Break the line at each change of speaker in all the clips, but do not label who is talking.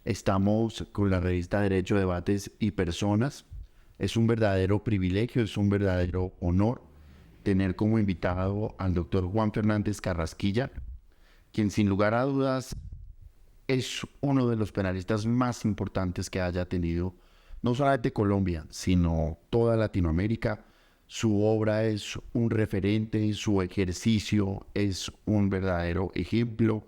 Estamos con la revista Derecho, Debates y Personas. Es un verdadero privilegio, es un verdadero honor tener como invitado al doctor Juan Fernández Carrasquilla, quien sin lugar a dudas es uno de los penalistas más importantes que haya tenido no solamente Colombia, sino toda Latinoamérica. Su obra es un referente, su ejercicio es un verdadero ejemplo.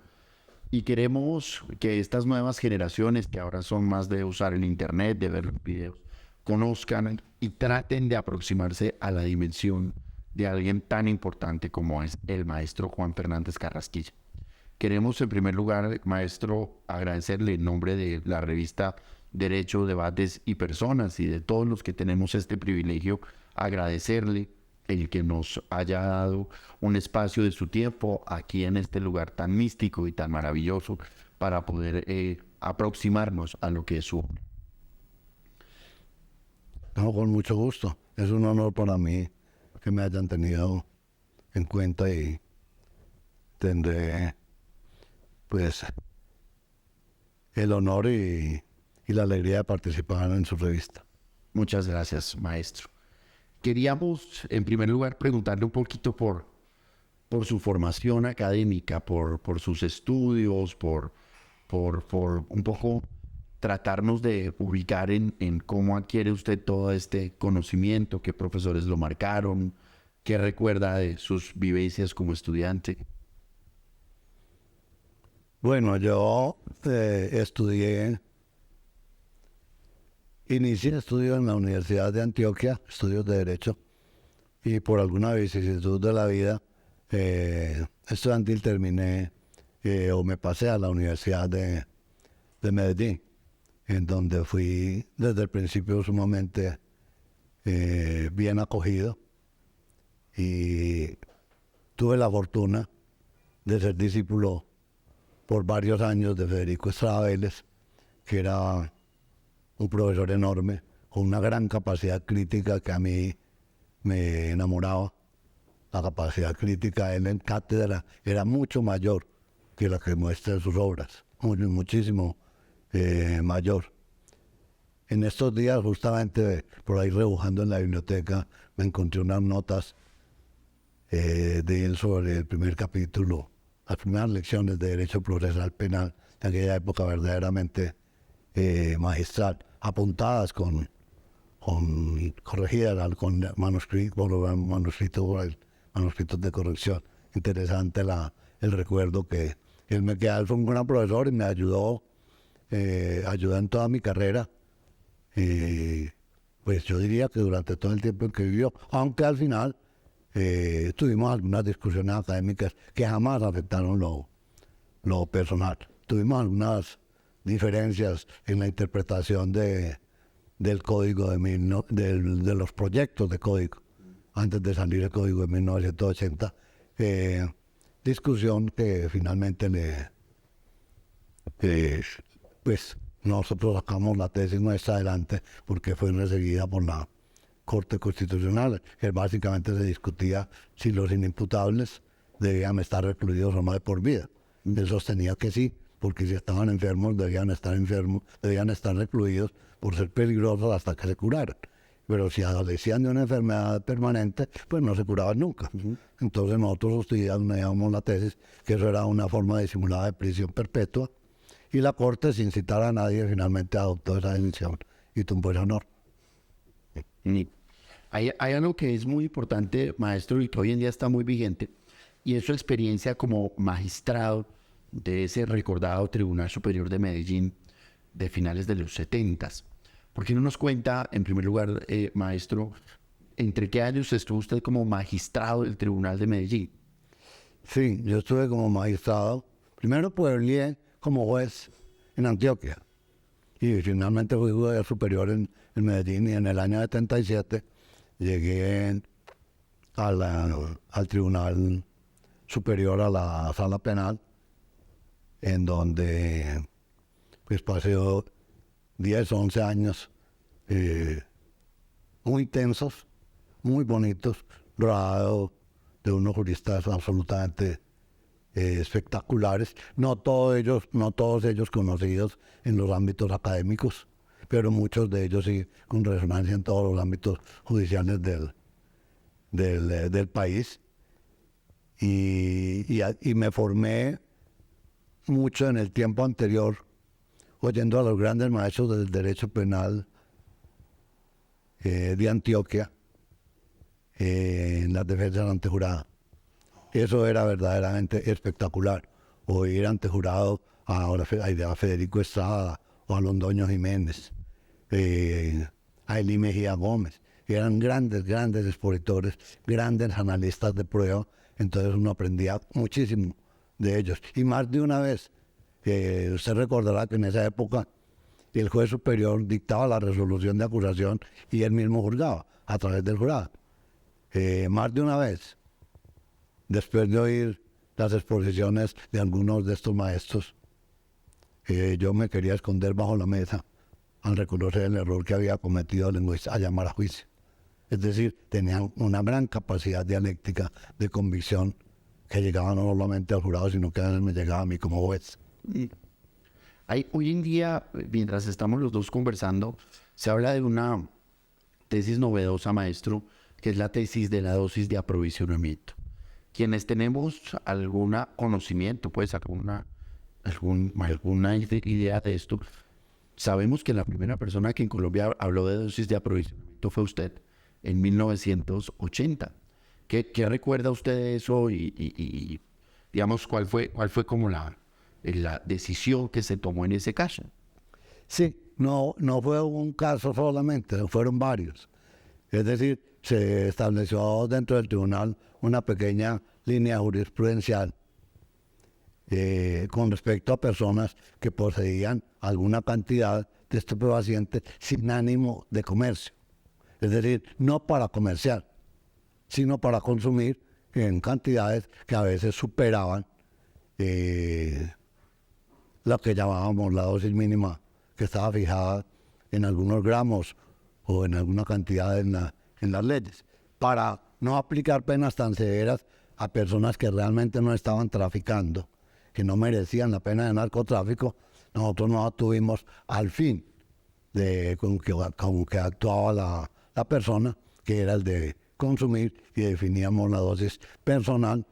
Y queremos que estas nuevas generaciones, que ahora son más de usar el internet, de ver los videos, conozcan y traten de aproximarse a la dimensión de alguien tan importante como es el maestro Juan Fernández Carrasquilla. Queremos en primer lugar, maestro, agradecerle en nombre de la revista Derecho, Debates y Personas y de todos los que tenemos este privilegio, agradecerle el que nos haya dado un espacio de su tiempo aquí en este lugar tan místico y tan maravilloso para poder aproximarnos a lo que es su obra.
No, con mucho gusto. Es un honor para mí que me hayan tenido en cuenta y tendré pues el honor y la alegría de participar en su revista.
Muchas gracias, maestro. Queríamos, en primer lugar, preguntarle un poquito por su formación académica, por sus estudios, por un poco tratarnos de ubicar en cómo adquiere usted todo este conocimiento, qué profesores lo marcaron, qué recuerda de sus vivencias como estudiante.
Bueno, yo inicié estudios en la Universidad de Antioquia, estudios de Derecho, y por alguna vicisitud de la vida estudiantil terminé o me pasé a la Universidad de Medellín, en donde fui desde el principio sumamente bien acogido y tuve la fortuna de ser discípulo por varios años de Federico Estrada Vélez, que era un profesor enorme, con una gran capacidad crítica que a mí me enamoraba. La capacidad crítica de él en cátedra era mucho mayor que la que muestra en sus obras, muchísimo mayor. En estos días, justamente por ahí rebujando en la biblioteca, me encontré unas notas de él sobre el primer capítulo, las primeras lecciones de Derecho Procesal Penal, de aquella época verdaderamente magistral, apuntadas corregidas con manuscritos de corrección. Interesante el recuerdo que él me queda. Él fue un gran profesor y me ayudó en toda mi carrera. Pues yo diría que durante todo el tiempo en que vivió, aunque al final tuvimos algunas discusiones académicas que jamás afectaron lo personal. Tuvimos algunas diferencias en la interpretación del código de los proyectos de código antes de salir el código de 1980, discusión que finalmente pues nosotros sacamos la tesis nuestra adelante porque fue recibida por la Corte Constitucional, que básicamente se discutía si los inimputables debían estar recluidos o no de por vida. Él sostenía que sí, porque si estaban enfermos debían estar recluidos por ser peligrosos hasta que se curaran. Pero si adolecían de una enfermedad permanente, pues no se curaban nunca. Entonces nosotros estudiábamos la tesis que eso era una forma disimulada de prisión perpetua, y la Corte, sin citar a nadie, finalmente adoptó esa decisión y tumbó ese honor.
Hay algo que es muy importante, maestro, y que hoy en día está muy vigente, y es su experiencia como magistrado de ese recordado Tribunal Superior de Medellín de finales de los 70s. ¿Por qué no nos cuenta, en primer lugar, maestro, entre qué años estuvo usted como magistrado del Tribunal de Medellín?
Sí, yo estuve como magistrado, primero pueblié como juez en Antioquia, y finalmente fui juez superior en Medellín, y en el año 77 llegué al Tribunal Superior, a la Sala Penal, en donde pues pasé 10 o 11 años muy tensos, muy bonitos, rodeado de unos juristas absolutamente espectaculares, no todos ellos conocidos en los ámbitos académicos, pero muchos de ellos sí con resonancia en todos los ámbitos judiciales del país. Y me formé mucho en el tiempo anterior, oyendo a los grandes maestros del derecho penal de Antioquia en las defensas ante jurado. Eso era verdaderamente espectacular. Oír ante jurado a Federico Estrada o a Londoño Jiménez, a Elí Mejía Gómez. Eran grandes expositores, grandes analistas de prueba. Entonces uno aprendía muchísimo de ellos. Y más de una vez, usted recordará que en esa época el juez superior dictaba la resolución de acusación y él mismo juzgaba a través del jurado. Más de una vez, después de oír las exposiciones de algunos de estos maestros, yo me quería esconder bajo la mesa al reconocer el error que había cometido a llamar a juicio. Es decir, tenían una gran capacidad dialéctica de convicción que llegaba no solamente al jurado, sino que a veces me llegaba a mí como juez.
Hoy en día, mientras estamos los dos conversando, se habla de una tesis novedosa, maestro, que es la tesis de la dosis de aprovisionamiento. Quienes tenemos algún conocimiento, pues alguna idea de esto, sabemos que la primera persona que en Colombia habló de dosis de aprovisionamiento fue usted en 1980. ¿Qué recuerda usted de eso y digamos, cuál fue como la decisión que se tomó en ese caso?
Sí, no fue un caso solamente, fueron varios. Es decir, se estableció dentro del tribunal una pequeña línea jurisprudencial con respecto a personas que poseían alguna cantidad de estupefacientes sin ánimo de comercio. Es decir, no para comerciar, sino para consumir en cantidades que a veces superaban lo que llamábamos la dosis mínima, que estaba fijada en algunos gramos o en alguna cantidad en las leyes, para no aplicar penas tan severas a personas que realmente no estaban traficando, que no merecían la pena de narcotráfico. Nosotros nos atuvimos al fin de con que actuaba la persona, que era el de consumir, y definíamos la dosis personal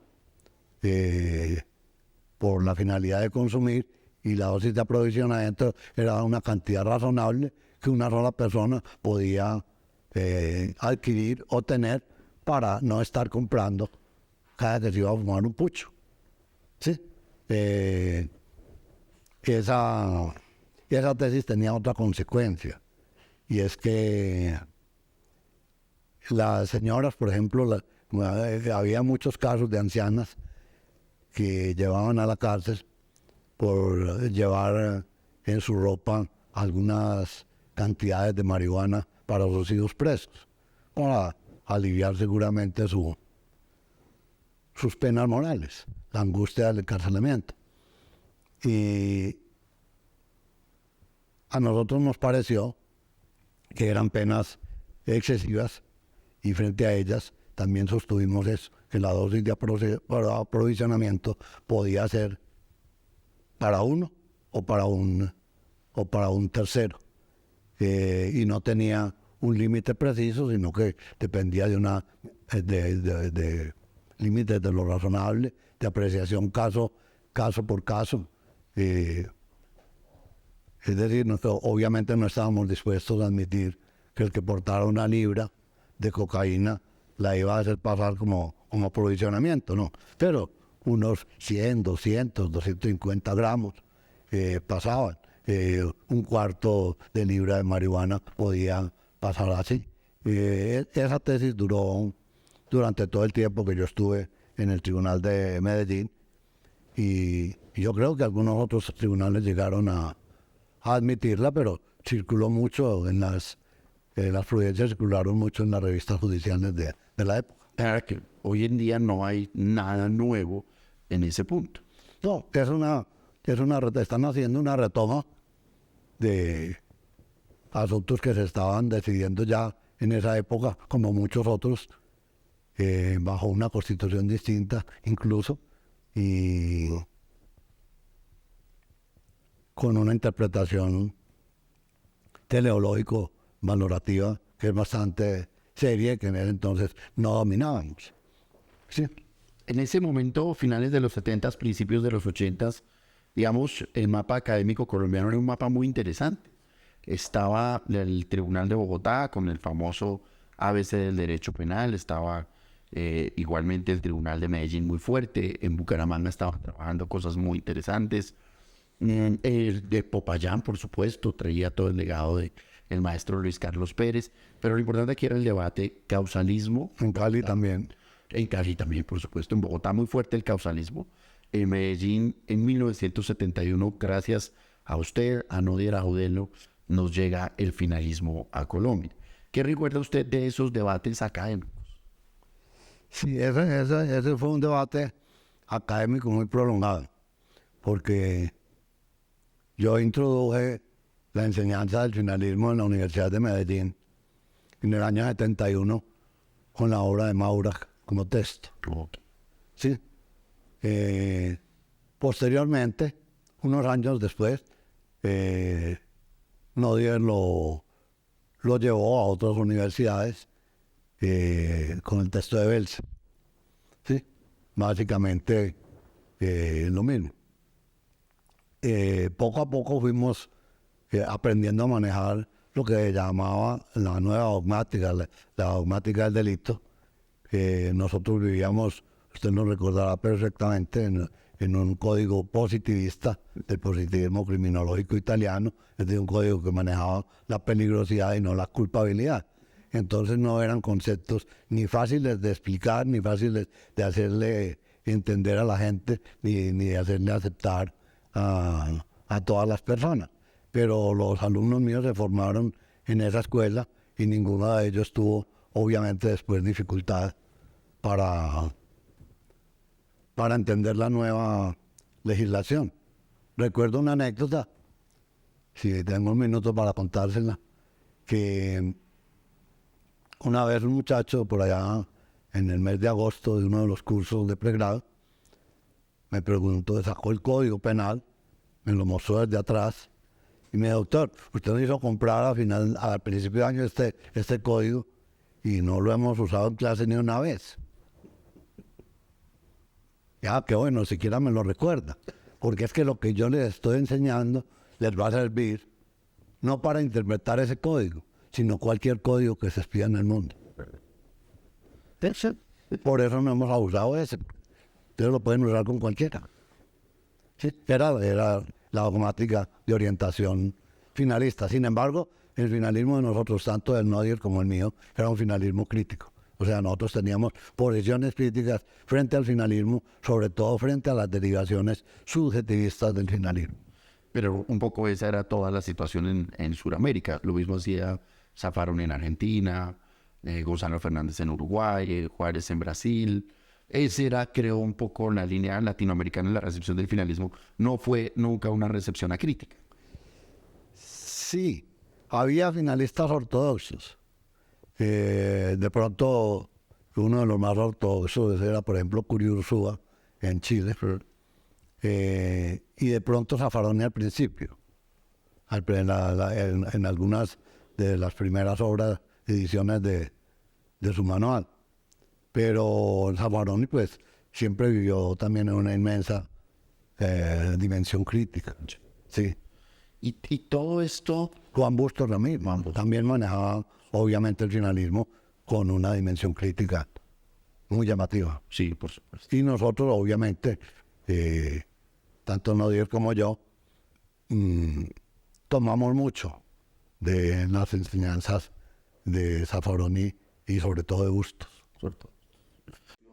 por la finalidad de consumir, y la dosis de aprovisionamiento era una cantidad razonable que una sola persona podía adquirir o tener para no estar comprando cada que se iba a fumar un pucho. ¿Sí? Esa tesis tenía otra consecuencia, y es que las señoras, por ejemplo, había muchos casos de ancianas que llevaban a la cárcel por llevar en su ropa algunas cantidades de marihuana para sus hijos presos, para aliviar seguramente sus penas morales, la angustia del encarcelamiento. Y a nosotros nos pareció que eran penas excesivas, y frente a ellas también sostuvimos eso, que la dosis de aprovisionamiento podía ser para uno o para un tercero, y no tenía un límite preciso, sino que dependía de límites de lo razonable, de apreciación caso por caso. Es decir, obviamente no estábamos dispuestos a admitir que el que portara una libra de cocaína la iba a hacer pasar como aprovisionamiento, ¿no? Pero unos 100, 200, 250 gramos pasaban. Un cuarto de libra de marihuana podía pasar así. Esa tesis duró durante todo el tiempo que yo estuve en el Tribunal de Medellín, y yo creo que algunos otros tribunales llegaron a admitirla, pero circuló mucho en las prudencias, circularon mucho en las revistas judiciales de la época.
Claro que hoy en día no hay nada nuevo en ese punto.
No, están haciendo una retoma de asuntos que se estaban decidiendo ya en esa época, como muchos otros, bajo una constitución distinta incluso, y con una interpretación teleológico valorativa que es bastante seria, que en ese entonces no dominábamos. Sí.
En ese momento, finales de los 70, principios de los 80, digamos, el mapa académico colombiano era un mapa muy interesante. Estaba el Tribunal de Bogotá con el famoso ABC del Derecho Penal, estaba igualmente el Tribunal de Medellín muy fuerte, en Bucaramanga estaban trabajando cosas muy interesantes. El de Popayán, por supuesto, traía todo el legado del maestro Luis Carlos Pérez, pero lo importante aquí era el debate causalismo.
En Cali también.
En Cali también, por supuesto. En Bogotá muy fuerte el causalismo. En Medellín, en 1971, gracias a usted, a Nodier Agudelo, nos llega el finalismo a Colombia. ¿Qué recuerda usted de esos debates académicos?
Sí, ese fue un debate académico muy prolongado, porque yo introduje la enseñanza del finalismo en la Universidad de Medellín en el año 71 con la obra de Maura como texto. ¿Sí? Posteriormente, unos años después, Nodier lo llevó a otras universidades con el texto de Belsen. ¿Sí? Básicamente lo mismo. Poco a poco fuimos aprendiendo a manejar lo que se llamaba la nueva dogmática, la dogmática del delito. Nosotros vivíamos, usted nos recordará perfectamente, en un código positivista del positivismo criminológico italiano, es decir, un código que manejaba la peligrosidad y no la culpabilidad. Entonces no eran conceptos ni fáciles de explicar, ni fáciles de hacerle entender a la gente, ni de hacerle aceptar a todas las personas. Pero los alumnos míos se formaron en esa escuela y ninguno de ellos tuvo, obviamente, después dificultad para entender la nueva legislación. Recuerdo una anécdota, si tengo un minuto para contársela, que una vez un muchacho por allá en el mes de agosto de uno de los cursos de pregrado me preguntó, sacó el código penal, me lo mostró desde atrás y me dijo: doctor, usted nos hizo comprar al principio de año este código y no lo hemos usado en clase ni una vez. Ya, qué bueno, siquiera me lo recuerda, porque es que lo que yo les estoy enseñando les va a servir no para interpretar ese código, sino cualquier código que se expida en el mundo. Por eso no hemos abusado de ese. Ustedes lo pueden usar con cualquiera. ¿Sí? Era la dogmática de orientación finalista. Sin embargo, el finalismo de nosotros, tanto del Nodier como el mío, era un finalismo crítico. O sea, nosotros teníamos posiciones críticas frente al finalismo, sobre todo frente a las derivaciones subjetivistas del finalismo.
Pero un poco esa era toda la situación en Sudamérica. Lo mismo hacía Zaffaroni en Argentina, Gonzalo Fernández en Uruguay, Juárez en Brasil. Esa era, creo, un poco la línea latinoamericana en la recepción del finalismo. No fue nunca una recepción acrítica.
Sí, había finalistas ortodoxos. De pronto, uno de los más ortodoxos era, por ejemplo, Curí Ursúa en Chile. Y de pronto Zaffaroni al principio, en algunas de las primeras ediciones de su manual. Pero Zaffaroni pues siempre vivió también en una inmensa dimensión crítica. Sí.
Y todo esto...
Juan Bustos también manejaba obviamente el finalismo con una dimensión crítica muy llamativa.
Sí, por supuesto.
Y nosotros obviamente, tanto Nodier como yo, tomamos mucho de las enseñanzas de Zaffaroni y sobre todo de Bustos.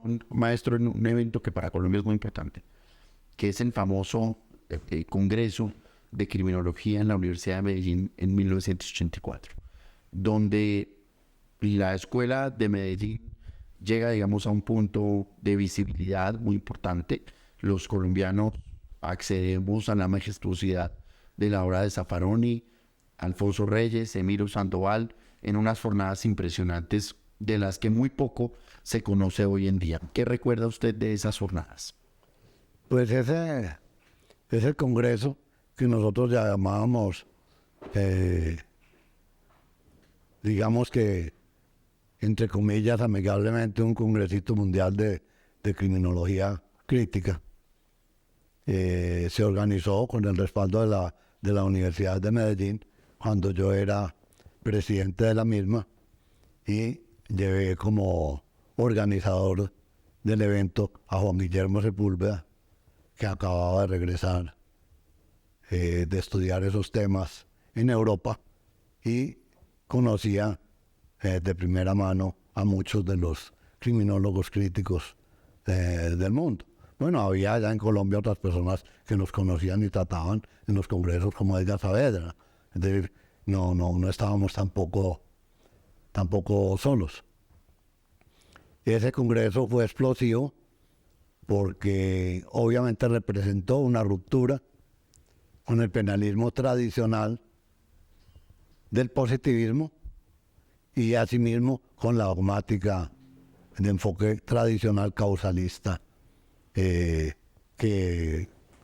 Un maestro en un evento que para Colombia es muy importante, que es el famoso Congreso de Criminología en la Universidad de Medellín en 1984, donde la Escuela de Medellín llega, digamos, a un punto de visibilidad muy importante. Los colombianos accedemos a la majestuosidad de la obra de Zaffaroni, Alfonso Reyes, Emilio Sandoval, en unas jornadas impresionantes de las que muy poco se conoce hoy en día. ¿Qué recuerda usted de esas jornadas?
Pues ese es el congreso que nosotros llamábamos, digamos que, entre comillas, amigablemente, un congresito mundial de criminología crítica. Se organizó con el respaldo de la Universidad de Medellín cuando yo era presidente de la misma, y llevé como organizador del evento a Juan Guillermo Sepúlveda, que acababa de regresar de estudiar esos temas en Europa, y conocía de primera mano a muchos de los criminólogos críticos del mundo. Bueno, había allá en Colombia otras personas que nos conocían y trataban en los congresos como Edgar Saavedra. Es decir, no estábamos tampoco solos. Ese congreso fue explosivo porque obviamente representó una ruptura con el penalismo tradicional del positivismo y asimismo con la dogmática de enfoque tradicional causalista que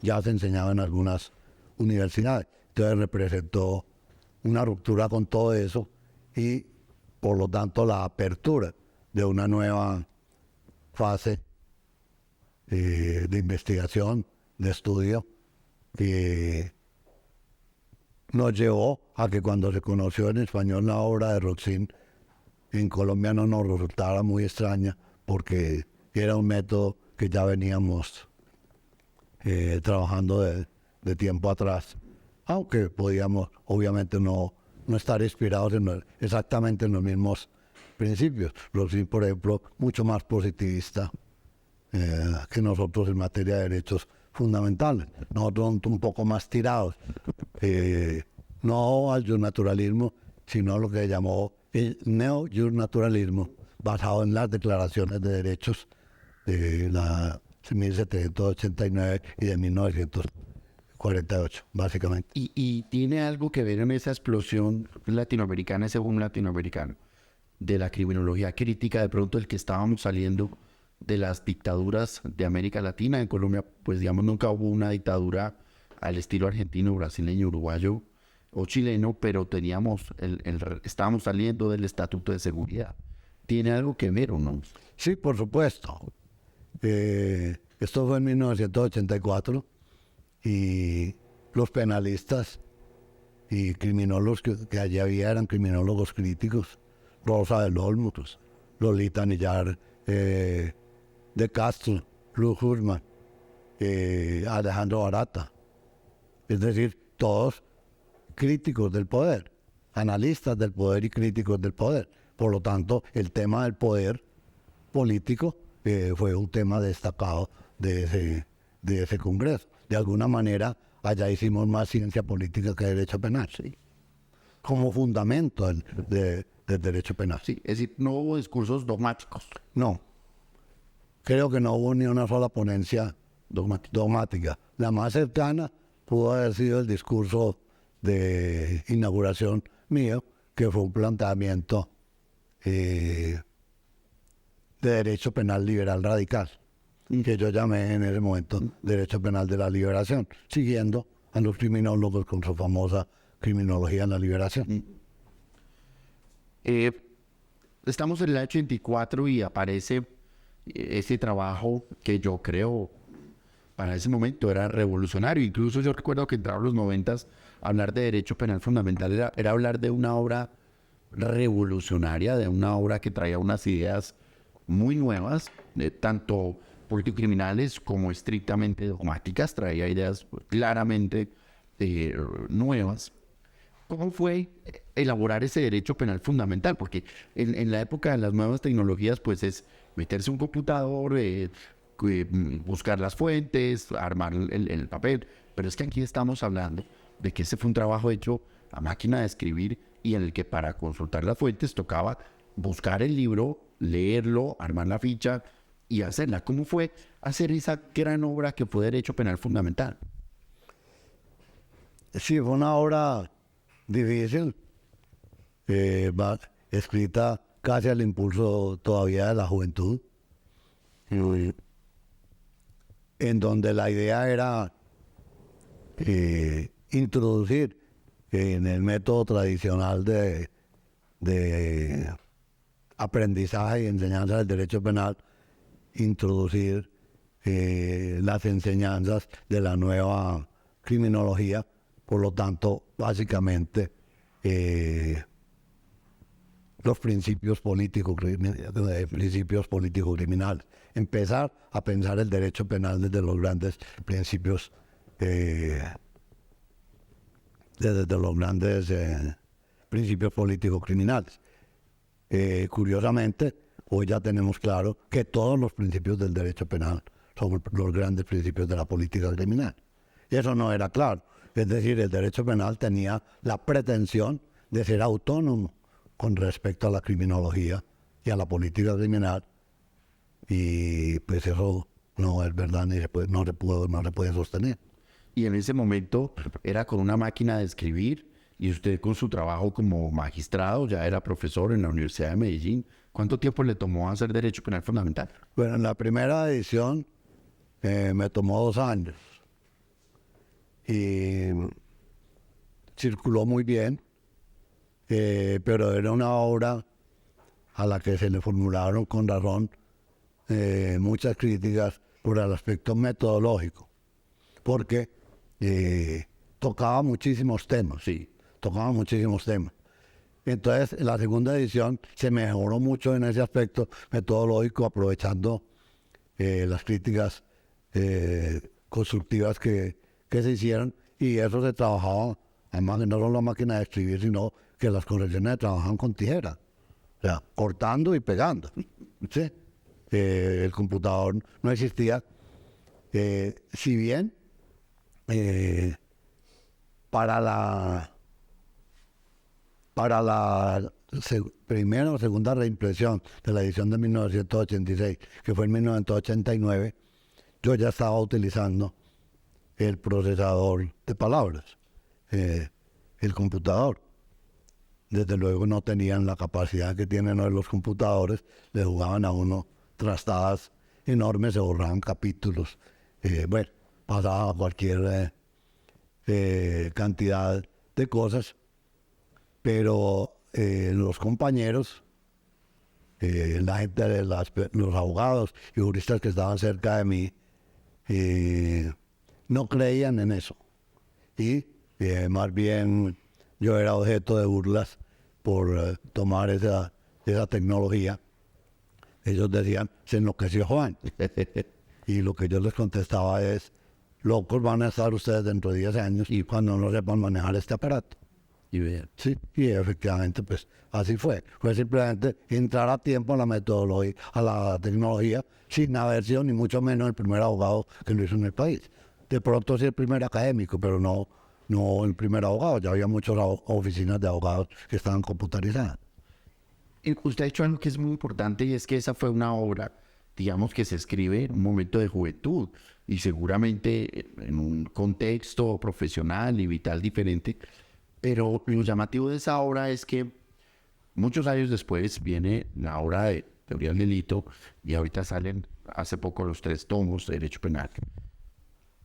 ya se enseñaba en algunas universidades. Entonces representó una ruptura con todo eso y por lo tanto la apertura de una nueva fase de investigación, de estudio, que nos llevó a que cuando se conoció en español la obra de Roxin, en Colombia no nos resultara muy extraña, porque era un método que ya veníamos trabajando de tiempo atrás, aunque podíamos obviamente no estar inspirados exactamente en los mismos principios. Roxin, por ejemplo, mucho más positivista que nosotros en materia de derechos fundamentales. Nosotros un poco más tirados, no al naturalismo, sino a lo que llamó el neo-naturalismo, basado en las declaraciones de derechos de 1789 y de 1948, básicamente.
Y tiene algo que ver en esa explosión latinoamericana, ese boom latinoamericano, de la criminología crítica, de pronto el que estábamos saliendo de las dictaduras de América Latina. En Colombia, pues digamos, nunca hubo una dictadura al estilo argentino, brasileño, uruguayo o chileno, pero estábamos saliendo del Estatuto de Seguridad. ¿Tiene algo que ver o no?
Sí, por supuesto. Esto fue en 1984 y los penalistas y criminólogos que allí había eran criminólogos críticos. Rosa del Olmo, Lolita Nillar de Castro, Luz Hurman, Alejandro Barata. Es decir, todos críticos del poder, analistas del poder y críticos del poder. Por lo tanto, el tema del poder político fue un tema destacado de ese congreso. De alguna manera, allá hicimos más ciencia política que derecho penal, ¿sí? Como fundamento del derecho penal.
Sí, es decir, no hubo discursos dogmáticos.
No. Creo que no hubo ni una sola ponencia dogmática. La más cercana pudo haber sido el discurso de inauguración mío, que fue un planteamiento de derecho penal liberal radical, que yo llamé en ese momento derecho penal de la liberación, siguiendo a los criminólogos con su famosa criminología en la liberación.
Estamos en el año 84 y aparece ese trabajo que yo creo para ese momento era revolucionario. Incluso yo recuerdo que entraron los 90s, hablar de derecho penal fundamental era hablar de una obra revolucionaria, de una obra que traía unas ideas muy nuevas, tanto político-criminales como estrictamente dogmáticas, traía ideas claramente nuevas. ¿Cómo fue elaborar ese derecho penal fundamental? Porque en la época de las nuevas tecnologías, pues es meterse un computador, buscar las fuentes, armar el papel. Pero es que aquí estamos hablando de que ese fue un trabajo hecho a máquina de escribir y en el que para consultar las fuentes tocaba buscar el libro, leerlo, armar la ficha y hacerla. ¿Cómo fue hacer esa gran obra que fue Derecho Penal Fundamental?
Sí, fue una obra difícil, escrita casi al impulso todavía de la juventud. en donde la idea era introducir en el método tradicional de aprendizaje y enseñanza del derecho penal, introducir las enseñanzas de la nueva criminología, por lo tanto, básicamente, los principios político-criminales. Empezar a pensar el derecho penal desde los grandes principios, principios político-criminales. Curiosamente, hoy ya tenemos claro que todos los principios del derecho penal son los grandes principios de la política criminal. Y eso no era claro. Es decir, el derecho penal tenía la pretensión de ser autónomo con respecto a la criminología y a la política criminal, y pues eso no es verdad, no se puede sostener.
Y en ese momento era con una máquina de escribir, y usted con su trabajo como magistrado, ya era profesor en la Universidad de Medellín. ¿Cuánto tiempo le tomó hacer Derecho Penal Fundamental?
Bueno, en la primera edición me tomó 2 años. Y circuló muy bien, pero era una obra a la que se le formularon con razón muchas críticas por el aspecto metodológico, porque tocaba muchísimos temas.
Sí.
Tocaba muchísimos temas. Entonces, en la segunda edición se mejoró mucho en ese aspecto metodológico, aprovechando las críticas constructivas que se hicieron, y eso se trabajaba, además, no solo la máquina de escribir, sino que las correcciones se trabajaban con tijera, o sea, cortando y pegando. ¿Sí? El computador no existía. Si bien para la primera o segunda reimpresión de la edición de 1986, que fue en 1989, yo ya estaba utilizando el procesador de palabras, el computador. Desde luego no tenían la capacidad que tienen hoy los computadores, le jugaban a uno trastadas enormes, se borraban capítulos, bueno, pasaba cualquier cantidad de cosas, pero los compañeros, la gente, los abogados y juristas que estaban cerca de mí, no creían en eso. Y más bien yo era objeto de burlas por tomar esa tecnología. Ellos decían, se enloqueció Juan. Y lo que yo les contestaba es, locos van a estar ustedes dentro de 10 años y cuando no sepan manejar este aparato.
Y vean.
Sí, y efectivamente, pues así fue. Fue simplemente entrar a tiempo a la metodología, a la tecnología, sin haber sido ni mucho menos el primer abogado que lo hizo en el país. De pronto sí el primer académico, pero no el primer abogado. Ya había muchas oficinas de abogados que estaban computarizadas.
Usted ha dicho algo que es muy importante, y es que esa fue una obra, digamos, que se escribe en un momento de juventud y seguramente en un contexto profesional y vital diferente. Pero lo llamativo de esa obra es que muchos años después viene la obra de Teoría del Delito, y ahorita salen hace poco los 3 tomos de Derecho Penal.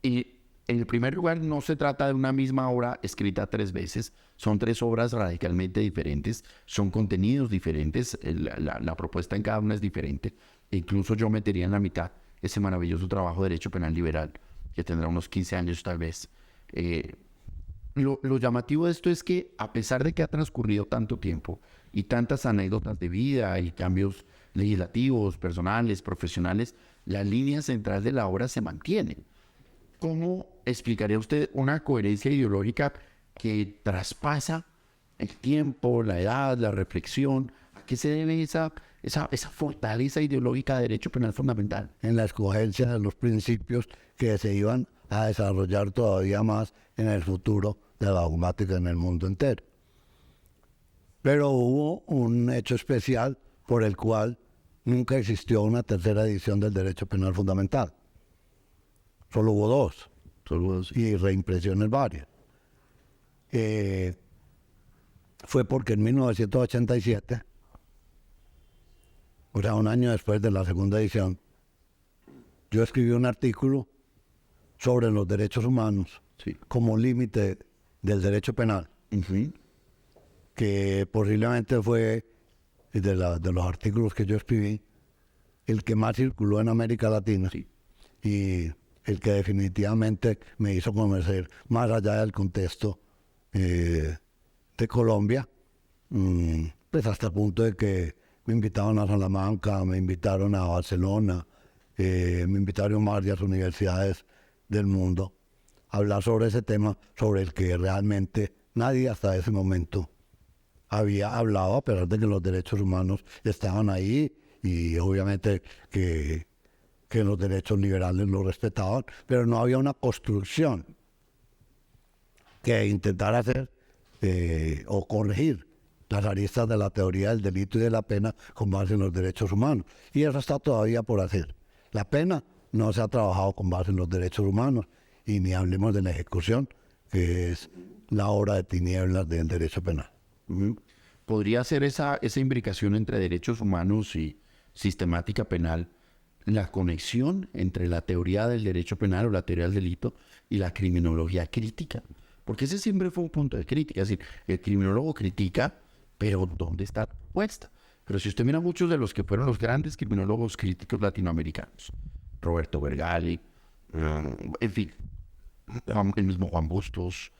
Y en el primer lugar, no se trata de una misma obra escrita 3 veces, son 3 obras radicalmente diferentes, son contenidos diferentes, la propuesta en cada una es diferente. E incluso yo metería en la mitad ese maravilloso trabajo de Derecho Penal Liberal, que tendrá unos 15 años tal vez. Lo llamativo de esto es que, a pesar de que ha transcurrido tanto tiempo y tantas anécdotas de vida y cambios legislativos, personales, profesionales, la línea central de la obra se mantiene. ¿Cómo explicaría usted una coherencia ideológica que traspasa el tiempo, la edad, la reflexión? ¿A qué se debe esa fortaleza ideológica de Derecho Penal Fundamental?
En la escogencia de los principios que se iban a desarrollar todavía más en el futuro de la dogmática en el mundo entero. Pero hubo un hecho especial por el cual nunca existió una tercera edición del Derecho Penal Fundamental. Solo hubo 2. Y reimpresiones varias. Fue porque en 1987, o sea, un año después de la segunda edición, yo escribí un artículo sobre los derechos humanos
Sí.
como límite del derecho penal,
Ujú.
que posiblemente fue de los artículos que yo escribí, el que más circuló en América Latina
Sí.
y el que definitivamente me hizo conocer más allá del contexto de Colombia, pues hasta el punto de que me invitaron a Salamanca, me invitaron a Barcelona, me invitaron a varias universidades del mundo a hablar sobre ese tema, sobre el que realmente nadie hasta ese momento había hablado, a pesar de que los derechos humanos estaban ahí y obviamente que los derechos liberales los respetaban, pero no había una construcción que intentara hacer o corregir las aristas de la teoría del delito y de la pena con base en los derechos humanos. Y eso está todavía por hacer. La pena no se ha trabajado con base en los derechos humanos y ni hablemos de la ejecución, que es la obra de tinieblas del derecho penal.
Ujú. ¿Podría ser esa imbricación entre derechos humanos y sistemática penal la conexión entre la teoría del derecho penal o la teoría del delito y la criminología crítica? Porque ese siempre fue un punto de crítica. Es decir, el criminólogo critica, pero ¿dónde está la respuesta? Pero si usted mira muchos de los que fueron los grandes criminólogos críticos latinoamericanos, Roberto Vergali, en fin, el mismo Juan Bustos,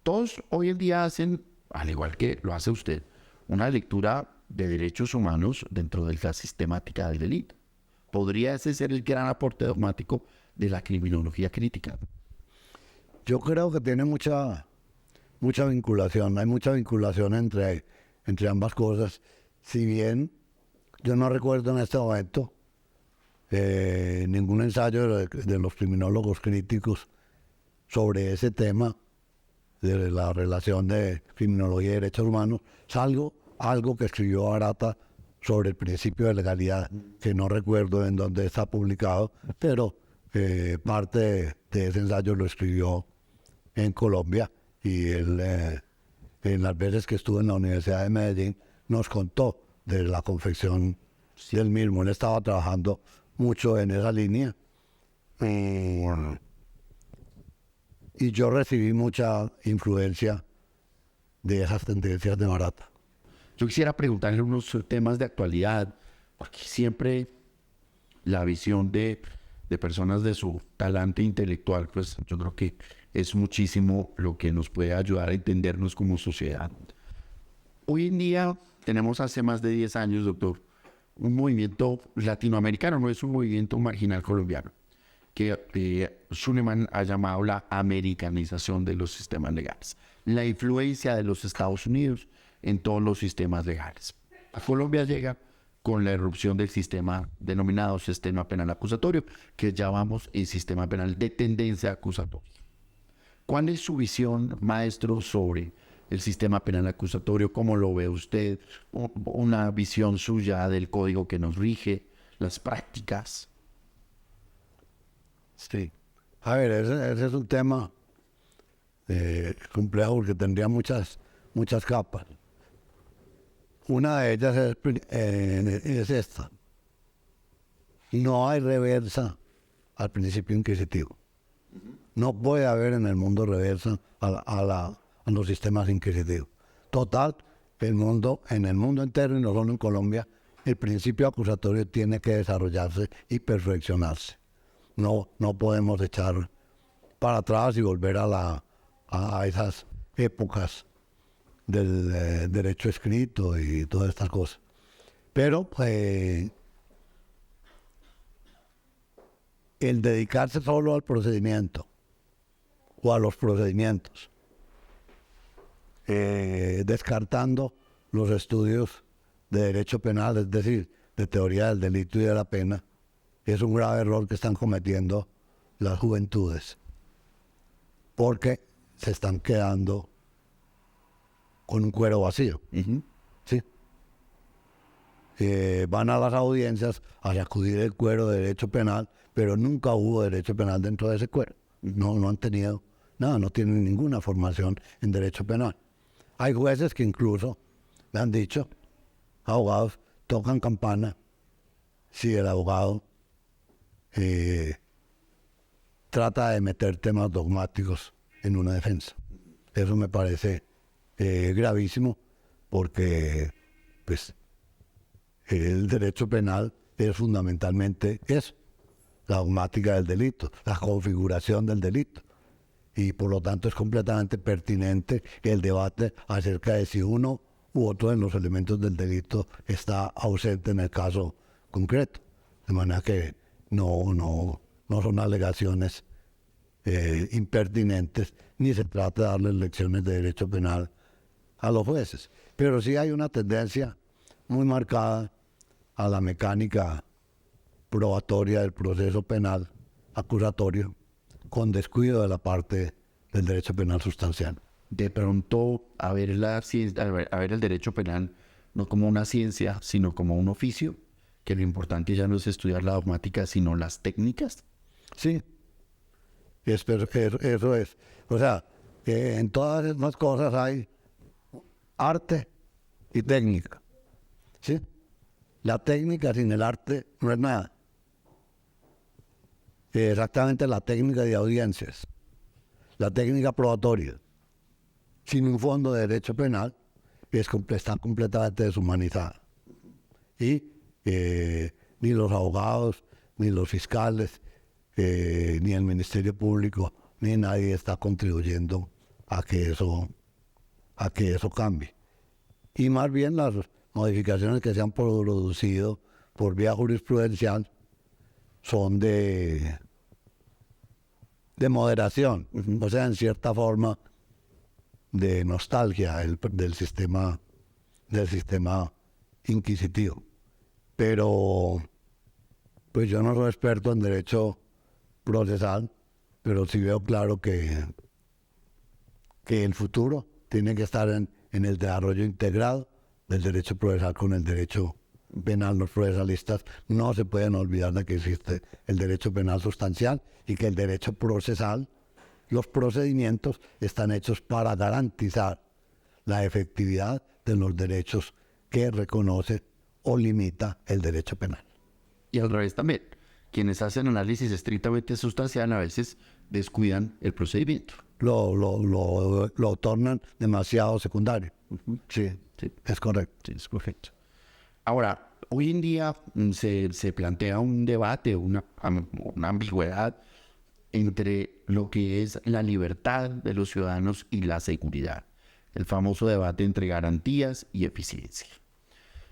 todos hoy en día hacen, al igual que lo hace usted, una lectura de derechos humanos dentro de la sistemática del delito. ¿Podría ese ser el gran aporte dogmático de la criminología crítica?
Yo creo que tiene mucha vinculación, hay mucha vinculación entre ambas cosas. Si bien yo no recuerdo en este momento ningún ensayo de los criminólogos críticos sobre ese tema de la relación de criminología y derechos humanos, salvo algo que escribió Arata sobre el principio de legalidad, que no recuerdo en dónde está publicado, pero parte de ese ensayo lo escribió en Colombia y él, en las veces que estuvo en la Universidad de Medellín, nos contó de la confección del mismo. Él estaba trabajando mucho en esa línea. Y yo recibí mucha influencia de esas tendencias de Arata.
Yo quisiera preguntarle unos temas de actualidad, porque siempre la visión de personas de su talante intelectual, pues yo creo que es muchísimo lo que nos puede ayudar a entendernos como sociedad. Hoy en día tenemos hace más de 10 años, doctor, un movimiento latinoamericano, no es un movimiento marginal colombiano, que Schunemann ha llamado la americanización de los sistemas legales, la influencia de los Estados Unidos en todos los sistemas legales. A Colombia llega con la irrupción del sistema denominado sistema penal acusatorio, que llamamos el sistema penal de tendencia acusatoria. ¿Cuál es su visión, maestro, sobre el sistema penal acusatorio? ¿Cómo lo ve usted? Una visión suya del código que nos rige, las prácticas.
Sí. A ver, ese es un tema complejo porque tendría muchas capas. Una de ellas es esta. No hay reversa al principio inquisitivo. No puede haber en el mundo reversa a los sistemas inquisitivos. Total, en el mundo entero y no solo en Colombia, el principio acusatorio tiene que desarrollarse y perfeccionarse. No podemos echar para atrás y volver a esas épocas del derecho escrito y todas estas cosas. Pero el dedicarse solo al procedimiento o a los procedimientos, descartando los estudios de derecho penal, es decir, de teoría del delito y de la pena, es un grave error que están cometiendo las juventudes, porque se están quedando con un cuero vacío. ¿Sí? Van a las audiencias a sacudir el cuero de derecho penal, pero nunca hubo derecho penal dentro de ese cuero. No han tenido nada, no tienen ninguna formación en derecho penal. Hay jueces que incluso me han dicho, abogados, tocan campana si el abogado trata de meter temas dogmáticos en una defensa. Eso me parece gravísimo, porque pues el derecho penal es fundamentalmente eso, la dogmática del delito, la configuración del delito. Y por lo tanto es completamente pertinente el debate acerca de si uno u otro de los elementos del delito está ausente en el caso concreto. De manera que no son alegaciones impertinentes, ni se trata de darle lecciones de derecho penal a los jueces. Pero sí hay una tendencia muy marcada a la mecánica probatoria del proceso penal acusatorio, con descuido de la parte del derecho penal sustancial.
De pronto, a ver el derecho penal no como una ciencia, sino como un oficio, que lo importante ya no es estudiar la dogmática, sino las técnicas.
Sí, eso es. O sea, que en todas esas cosas hay arte y técnica. ¿Sí? La técnica sin el arte no es nada. Exactamente la técnica de audiencias, la técnica probatoria, sin un fondo de derecho penal, está completamente deshumanizada. Y ni los abogados, ni los fiscales, ni el Ministerio Público, ni nadie está contribuyendo a que eso cambie. Y más bien las modificaciones que se han producido por vía jurisprudencial son de moderación, o sea, en cierta forma de nostalgia del sistema inquisitivo. Pero pues yo no soy experto en derecho procesal, pero sí veo claro que el futuro tiene que estar en el desarrollo integrado del derecho procesal con el derecho penal. Los procesalistas no se pueden olvidar de que existe el derecho penal sustancial y que el derecho procesal, los procedimientos están hechos para garantizar la efectividad de los derechos que reconoce o limita el derecho penal.
Y al revés también, quienes hacen análisis estrictamente sustancial a veces descuidan el procedimiento.
Lo tornan demasiado secundario. Sí, es correcto.
Sí, es correcto. Ahora, hoy en día se plantea un debate, una ambigüedad entre lo que es la libertad de los ciudadanos y la seguridad. El famoso debate entre garantías y eficiencia.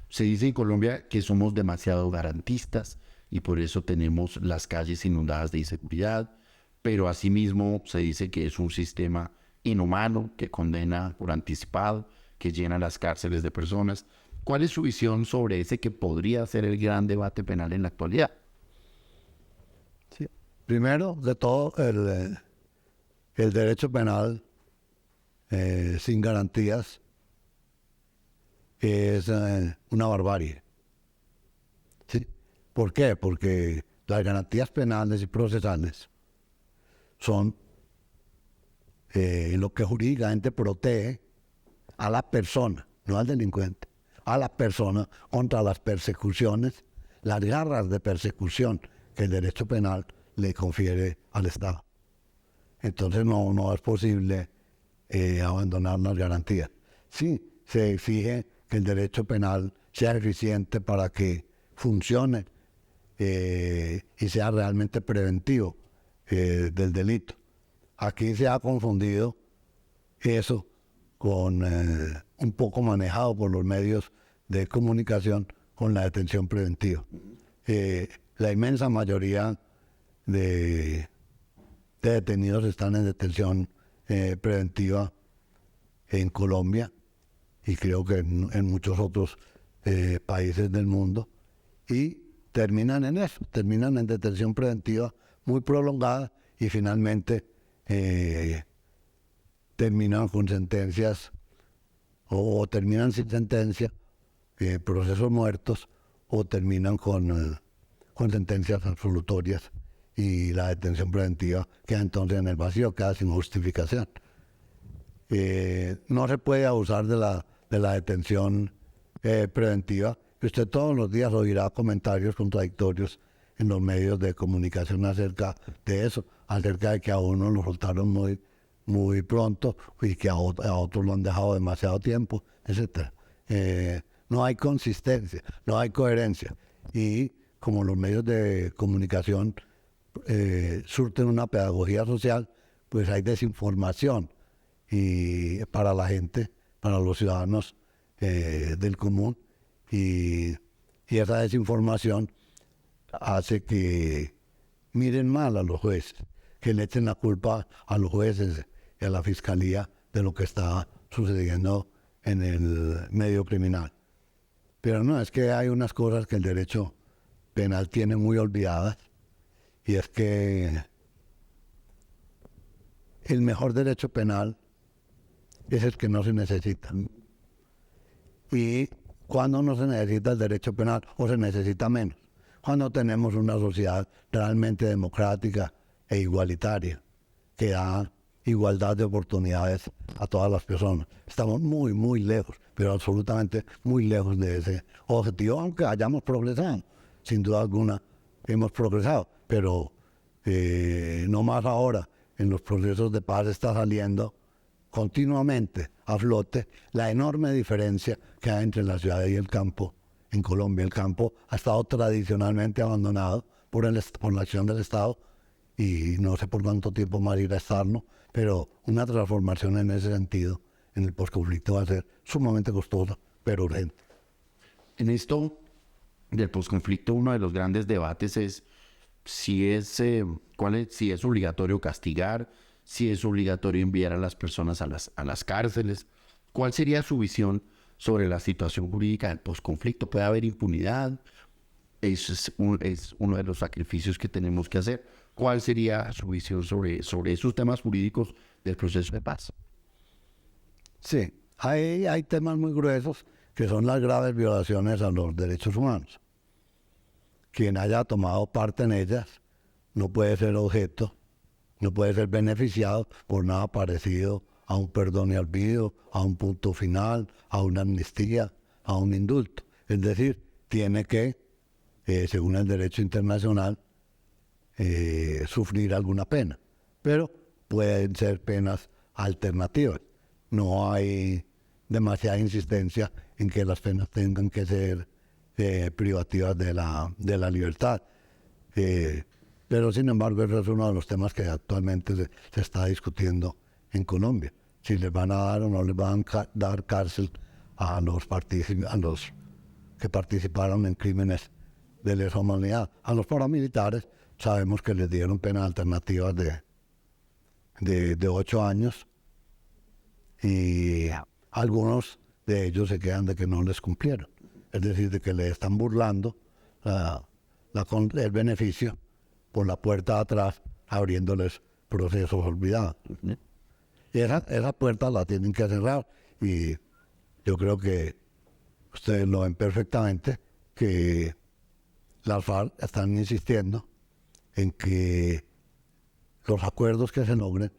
Se dice en Colombia que somos demasiado garantistas y por eso tenemos las calles inundadas de inseguridad, pero asimismo se dice que es un sistema inhumano que condena por anticipado, que llena las cárceles de personas. ¿Cuál es su visión sobre ese que podría ser el gran debate penal en la actualidad?
Sí. Primero de todo, el derecho penal sin garantías es una barbarie. ¿Sí? ¿Por qué? Porque las garantías penales y procesales son lo que jurídicamente protege a la persona, no al delincuente, a la persona contra las persecuciones, las garras de persecución que el derecho penal le confiere al Estado. Entonces no es posible abandonar las garantías. Sí, se exige que el derecho penal sea eficiente para que funcione y sea realmente preventivo del delito. Aquí se ha confundido eso con un poco manejado por los medios de comunicación con la detención preventiva. La inmensa mayoría de detenidos están en detención preventiva en Colombia y creo que en muchos otros países del mundo, y terminan en eso, terminan en detención preventiva muy prolongada y finalmente terminan con sentencias o terminan sin sentencia, procesos muertos, o terminan con sentencias absolutorias y la detención preventiva queda entonces en el vacío, queda sin justificación. No se puede abusar de la detención preventiva. Usted todos los días oirá comentarios contradictorios en los medios de comunicación acerca de eso. acerca de que a uno lo soltaron muy pronto y que a otros lo han dejado demasiado tiempo, etc. No hay consistencia, no hay coherencia. Y como los medios de comunicación surten una pedagogía social, pues hay desinformación y para la gente, para los ciudadanos del común, y esa desinformación hace que miren mal a los jueces, que le echen la culpa a los jueces y a la fiscalía de lo que está sucediendo en el medio criminal. Pero no, es que hay unas cosas que el derecho penal tiene muy olvidadas, y es que el mejor derecho penal es el que no se necesita. Y cuando no se necesita el derecho penal, o se necesita menos, cuando tenemos una sociedad realmente democrática e igualitaria, que da igualdad de oportunidades a todas las personas. Estamos muy lejos, pero absolutamente muy lejos de ese objetivo, aunque hayamos progresado. Sin duda alguna hemos progresado, pero no más ahora. En los procesos de paz está saliendo continuamente a flote la enorme diferencia que hay entre la ciudad y el campo en Colombia. El campo ha estado tradicionalmente abandonado por la acción del Estado, y no sé por cuánto tiempo más irá a estarlo, pero una transformación en ese sentido en el posconflicto va a ser sumamente costosa, pero urgente.
En esto del posconflicto, uno de los grandes debates es si es obligatorio castigar, si es obligatorio enviar a las personas a las cárceles. ¿Cuál sería su visión sobre la situación jurídica del posconflicto? ¿Puede haber impunidad? Eso es uno de los sacrificios que tenemos que hacer. ¿Cuál sería su visión sobre esos temas jurídicos del proceso de paz?
Sí, hay temas muy gruesos que son las graves violaciones a los derechos humanos. Quien haya tomado parte en ellas no puede ser objeto, no puede ser beneficiado por nada parecido a un perdón y olvido, a un punto final, a una amnistía, a un indulto. Es decir, tiene que, según el derecho internacional, sufrir alguna pena. Pero pueden ser penas alternativas. No hay demasiada insistencia en que las penas tengan que ser privativas de la libertad. Pero sin embargo, ese es uno de los temas que actualmente se está discutiendo en Colombia. Si les van a dar o no les van a dar cárcel a los que participaron en crímenes de lesa humanidad. A los paramilitares sabemos que les dieron penas alternativas de 8 años, y algunos de ellos se quedan de que no les cumplieron. Es decir, de que le están burlando el beneficio por la puerta de atrás, abriéndoles procesos olvidados. Y esa puerta la tienen que cerrar, y yo creo que ustedes lo ven perfectamente, que las FARC están insistiendo en que los acuerdos que se logren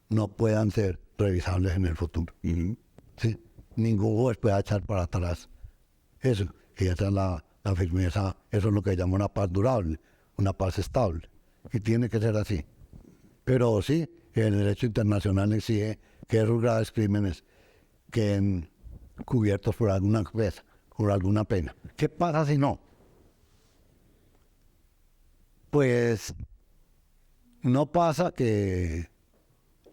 no puedan ser revisables en el futuro. ¿Sí? Ningún juez puede echar para atrás eso, y esa es la firmeza. Eso es lo que llama una paz durable, una paz estable, y tiene que ser así. Pero sí, el derecho internacional exige que esos graves crímenes queden cubiertos por alguna pena. ¿Qué pasa si no? Pues no pasa que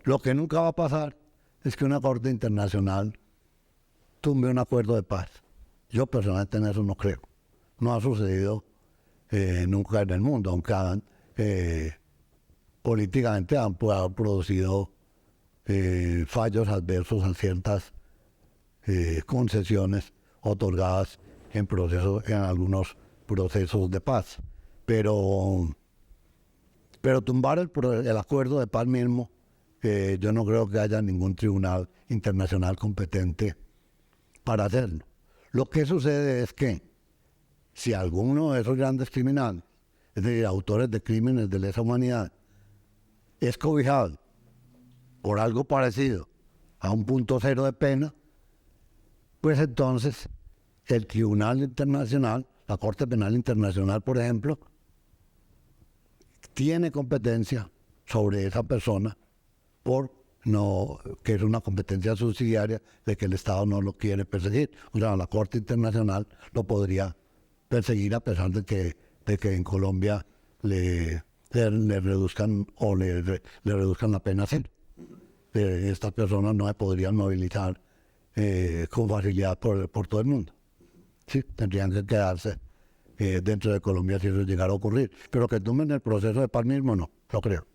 lo que nunca va a pasar es que una corte internacional tumbe un acuerdo de paz. Yo personalmente en eso no creo. No ha sucedido nunca en el mundo, aunque políticamente han producido fallos adversos a ciertas concesiones otorgadas en algunos procesos de paz. Pero tumbar el acuerdo de paz mismo, yo no creo que haya ningún tribunal internacional competente para hacerlo. Lo que sucede es que si alguno de esos grandes criminales, es decir, autores de crímenes de lesa humanidad, es cobijado por algo parecido a un punto cero de pena, pues entonces el Tribunal Internacional, la Corte Penal Internacional, por ejemplo, tiene competencia sobre esa persona por no, que es una competencia subsidiaria de que el Estado no lo quiere perseguir. O sea, la Corte Internacional lo podría perseguir a pesar de que en Colombia le reduzcan o le reduzcan la pena cero. Estas personas no se podrían movilizar con facilidad por todo el mundo. Sí, tendrían que quedarse dentro de Colombia si eso llegara a ocurrir. Pero que tumben el proceso de paz mismo, no creo.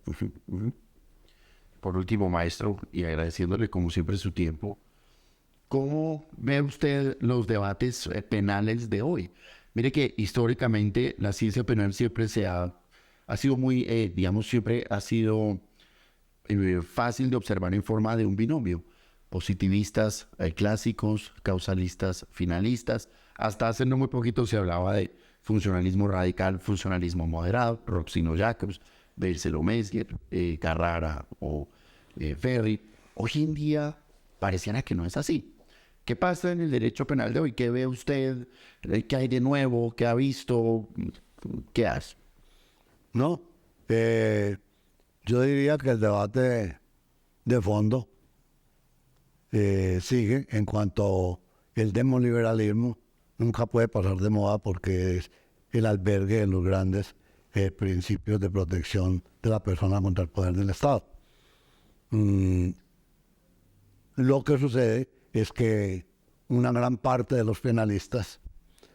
Por último, maestro, y agradeciéndole como siempre su tiempo, ¿cómo ve usted los debates penales de hoy? Mire que históricamente la ciencia penal siempre ha sido muy, digamos, siempre ha sido fácil de observar en forma de un binomio. Positivistas clásicos, causalistas finalistas. Hasta hace no muy poquito se hablaba de funcionalismo radical, funcionalismo moderado, Roxino Jacobs, Bercelo Mesger, Carrara o Ferri. Hoy en día pareciera que no es así. ¿Qué pasa en el derecho penal de hoy? ¿Qué ve usted? ¿Qué hay de nuevo? ¿Qué ha visto? ¿Qué hace?
No, yo diría que el debate de fondo sigue en cuanto el demoliberalismo nunca puede pasar de moda porque es el albergue de los grandes principios de protección de la persona contra el poder del Estado. Lo que sucede es que una gran parte de los penalistas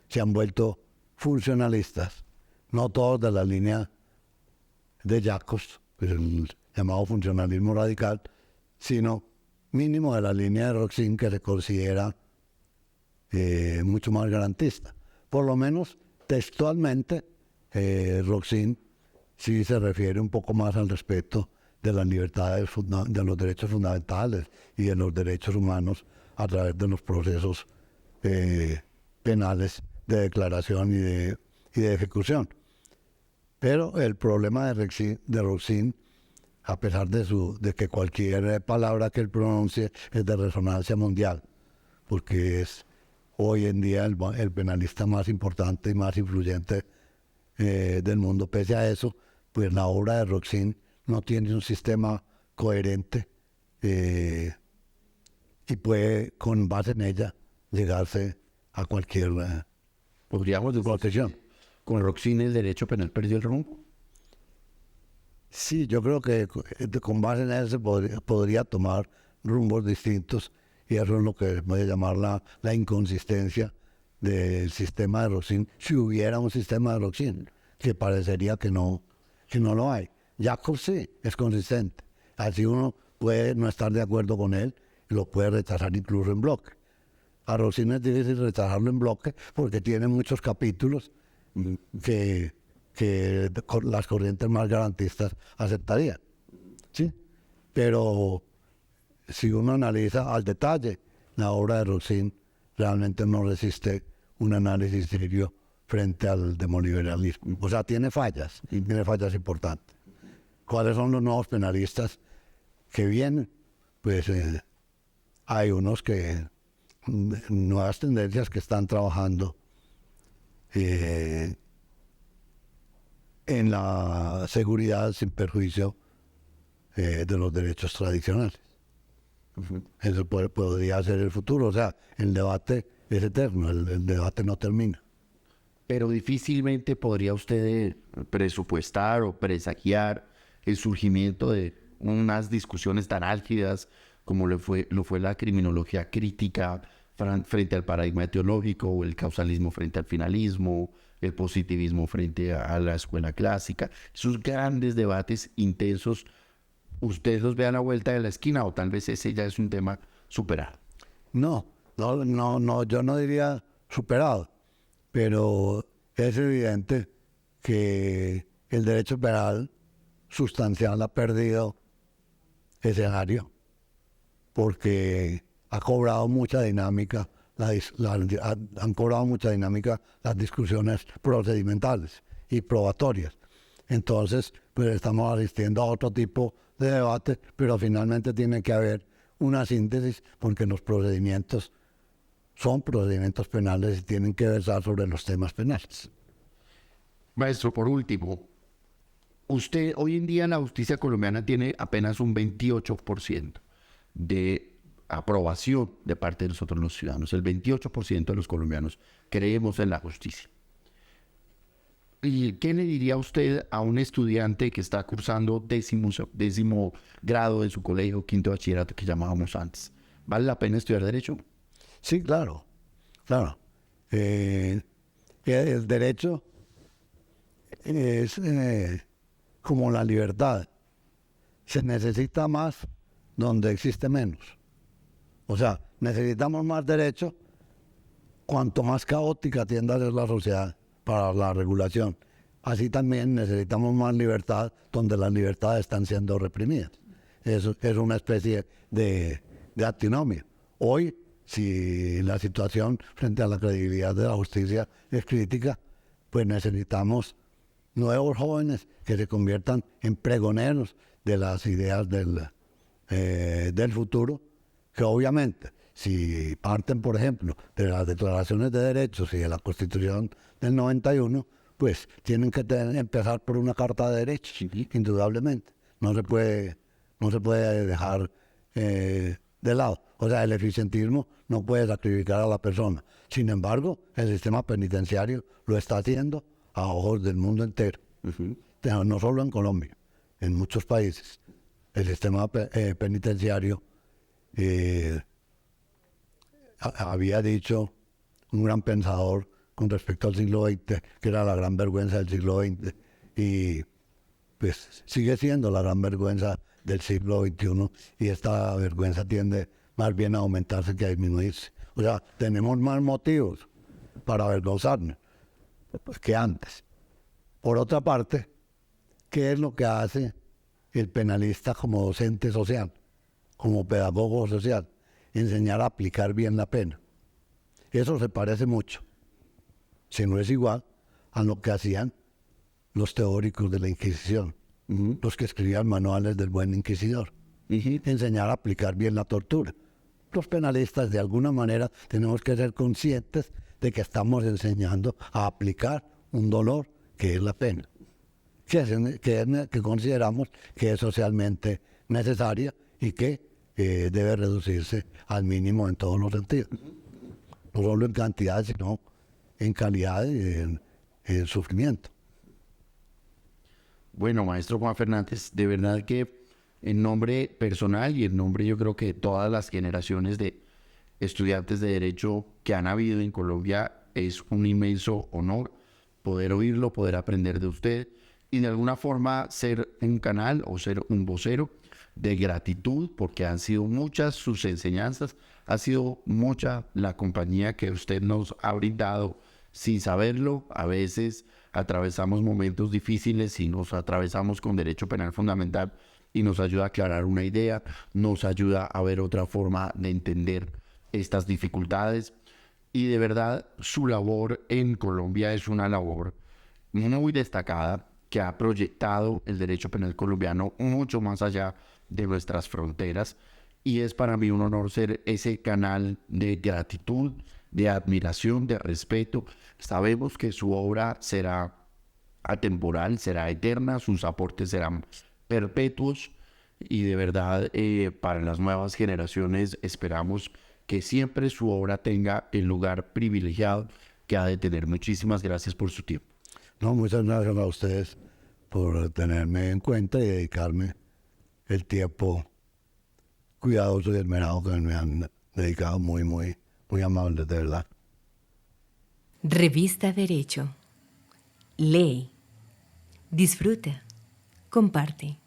se han vuelto funcionalistas, no todos de la línea de Jacobs, pues el llamado funcionalismo radical, sino mínimo de la línea de Roxin, que se considera mucho más garantista. Por lo menos textualmente, Roxin sí se refiere un poco más al respeto de las libertades, de los derechos fundamentales y de los derechos humanos a través de los procesos penales de declaración y de ejecución. Pero el problema de Roxin, a pesar de que cualquier palabra que él pronuncie es de resonancia mundial, porque es hoy en día el penalista más importante y más influyente del mundo. Pese a eso, pues la obra de Roxin no tiene un sistema coherente y puede, con base en ella, llegarse a cualquier
Podríamos decir
protección.
con Roxin el derecho penal perdió el rumbo.
Sí, yo creo que con base en eso se podría tomar rumbos distintos y eso es lo que voy a llamar la inconsistencia del sistema de Roxin, si hubiera un sistema de Roxin, que parecería que no lo hay. Jacobs sí, es consistente. Así uno puede no estar de acuerdo con él y lo puede rechazar incluso en bloque. A Roxin es difícil rechazarlo en bloque porque tiene muchos capítulos que las corrientes más garantistas aceptarían. ¿Sí? Pero si uno analiza al detalle, la obra de Roxin realmente no resiste un análisis serio frente al demoliberalismo. O sea, tiene fallas importantes. ¿Cuáles son los nuevos penalistas que vienen? Pues hay unos nuevas tendencias que están trabajando en la seguridad sin perjuicio de los derechos tradicionales. Eso podría ser el futuro. O sea, el debate es eterno, el debate no termina.
Pero difícilmente podría usted presupuestar o presagiar el surgimiento de unas discusiones tan álgidas como lo fue la criminología crítica frente al paradigma teológico, o el causalismo frente al finalismo, el positivismo frente a la escuela clásica. Esos grandes debates intensos, ¿ustedes los ve a la vuelta de la esquina o tal vez ese ya es un tema superado?
No, yo no diría superado, pero es evidente que el derecho penal sustancial ha perdido escenario porque ha cobrado mucha dinámica, han cobrado mucha dinámica las discusiones procedimentales y probatorias. Entonces, pues estamos asistiendo a otro tipo de debate, pero finalmente tiene que haber una síntesis porque los procedimientos son procedimientos penales y tienen que versar sobre los temas penales.
Maestro, por último, Usted hoy en día en la justicia colombiana tiene apenas un 28% de aprobación de parte de nosotros los ciudadanos. El 28% de los colombianos creemos en la justicia. ¿Y qué le diría usted a un estudiante que está cursando décimo grado en su colegio, quinto bachillerato que llamábamos antes? ¿Vale la pena estudiar Derecho?
Sí, claro, claro. El derecho es como la libertad. Se necesita más donde existe menos. O sea, necesitamos más derecho cuanto más caótica tienda a ser la sociedad para la regulación. Así también necesitamos más libertad donde las libertades están siendo reprimidas. Eso es una especie de antinomia. Hoy, si la situación frente a la credibilidad de la justicia es crítica, pues necesitamos nuevos jóvenes que se conviertan en pregoneros de las ideas del futuro, que obviamente, si parten, por ejemplo, de las declaraciones de derechos y de la Constitución del 91, pues tienen que empezar por una Carta de Derechos,
Sí.
indudablemente. No se puede dejar de lado. O sea, el eficientismo no puede sacrificar a la persona. Sin embargo, el sistema penitenciario lo está haciendo a ojos del mundo entero. No solo en Colombia, en muchos países. El sistema penitenciario, había dicho un gran pensador con respecto al siglo XX, que era la gran vergüenza del siglo XX, y pues sigue siendo la gran vergüenza del siglo XXI, y esta vergüenza tiende más bien a aumentarse que a disminuirse. O sea, tenemos más motivos para avergonzarnos que antes. Por otra parte, ¿qué es lo que hace el penalista como docente social, como pedagogo social? Enseñar a aplicar bien la pena. Eso se parece mucho, si no es igual, a lo que hacían los teóricos de la Inquisición, los que escribían manuales del buen inquisidor. Enseñar a aplicar bien la tortura. Los penalistas, de alguna manera, tenemos que ser conscientes de que estamos enseñando a aplicar un dolor que es la pena, que consideramos que es socialmente necesaria y que debe reducirse al mínimo en todos los sentidos. No solo en cantidad, sino en calidad y en sufrimiento.
Bueno, maestro Juan Fernández, de verdad que en nombre personal y en nombre yo creo que de todas las generaciones de estudiantes de Derecho que han habido en Colombia, es un inmenso honor poder oírlo, poder aprender de usted y de alguna forma ser un canal o ser un vocero de gratitud, porque han sido muchas sus enseñanzas, ha sido mucha la compañía que usted nos ha brindado sin saberlo. A veces atravesamos momentos difíciles y nos atravesamos con derecho penal fundamental y nos ayuda a aclarar una idea, nos ayuda a ver otra forma de entender estas dificultades. Y de verdad, su labor en Colombia es una labor muy destacada que ha proyectado el derecho penal colombiano mucho más allá de nuestras fronteras. Y es para mí un honor ser ese canal de gratitud, de admiración, de respeto. Sabemos que su obra será atemporal, será eterna, sus aportes serán perpetuos y de verdad para las nuevas generaciones esperamos que siempre su obra tenga el lugar privilegiado que ha de tener. Muchísimas gracias por su tiempo.
No, muchas gracias a ustedes por tenerme en cuenta y dedicarme el tiempo cuidadoso y esmerado que me han dedicado. Muy, muy, muy amables, de verdad.
Revista Derecho. Lee, disfruta, comparte.